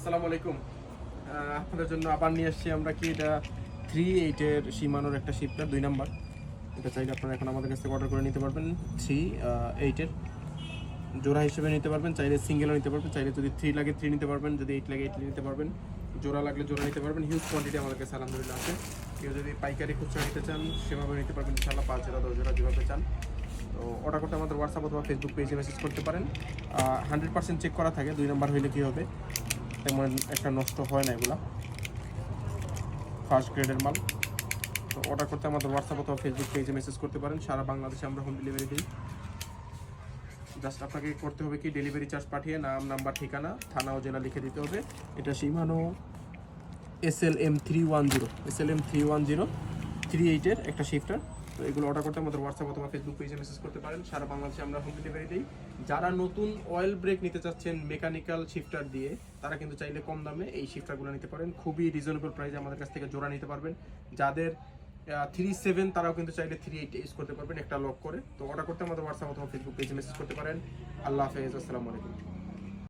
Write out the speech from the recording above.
আসসালামু আলাইকুম। আপনাদের জন্য আবার নিয়ে আসছি আমরা কি এটা 3.8 এর সীমানোর একটা শিফটার 2 নাম্বার। এটা চাইলে আপনারা এখন আমাদের কাছ থেকে অর্ডার করে নিতে পারবেন। 3.8 এর জোড়া হিসেবে নিতে পারবেন, চাইলে সিঙ্গেলও নিতে পারবেন, চাইলে যদি 3 লাগে 3 নিতে পারবেন, যদি 8 লাগে 8 নিতে পারবেন, জোড়া লাগলে জোড়া নিতে পারবেন। হিউজ কোয়ান্টিটি আমাদের কাছে আলহামদুলিল্লাহ আছে। কেউ যদি পাইকারি খুচরা নিতে চান সেভাবে নিতে পারবেন ইনশাআল্লাহ, 5 জোড়া 10 জোড়া যেভাবে চান। তো অর্ডার করতে আমাদের হোয়াটসঅ্যাপ অথবা ফেসবুক পেজে মেসেজ করতে পারেন। 100% চেক করা থাকে, 2 নাম্বার হইলে কী হবে, তেমন একটা নষ্ট হয় না, এগুলা ফার্স্ট গ্রেডের মাল। তো অর্ডার করতে আমাদের হোয়াটসঅ্যাপ অথবা ফেসবুক পেজে মেসেজ করতে পারেন। সারা বাংলাদেশে আমরা হোম ডেলিভারি দিই। জাস্ট আপনাকে করতে হবে কি, ডেলিভারি চার্জ পাঠিয়ে নাম, নাম্বার, ঠিকানা, থানা ও জেলা লিখে দিতে হবে। এটা সীমানো SLM310 3.8 এর একটা শিফটার। তো এগুলো অর্ডার করতে আমাদের হোয়াটসঅ্যাপ অথবা ফেসবুক পেজে মেসেজ করতে পারেন। সারা বাংলাদেশে আমরা হোম ডেলিভারি দিই। যারা নতুন অয়েল ব্রেক নিতে চাচ্ছেন মেকানিক্যাল শিফটার দিয়ে, তারা কিন্তু চাইলে কম দামে এই শিফটারগুলো নিতে পারেন। খুবই রিজনেবল প্রাইসে আমাদের কাছ থেকে জোড়া নিতে পারবেন। যাদের 3.7 তারাও কিন্তু চাইলে 3.8 ইউজ করতে পারবেন একটা লক করে। তো অর্ডার করতে আমাদের হোয়াটসঅ্যাপ অথবা ফেসবুক পেজে মেসেজ করতে পারেন। আল্লাহ হাফেজ, আসসালামু আলাইকুম।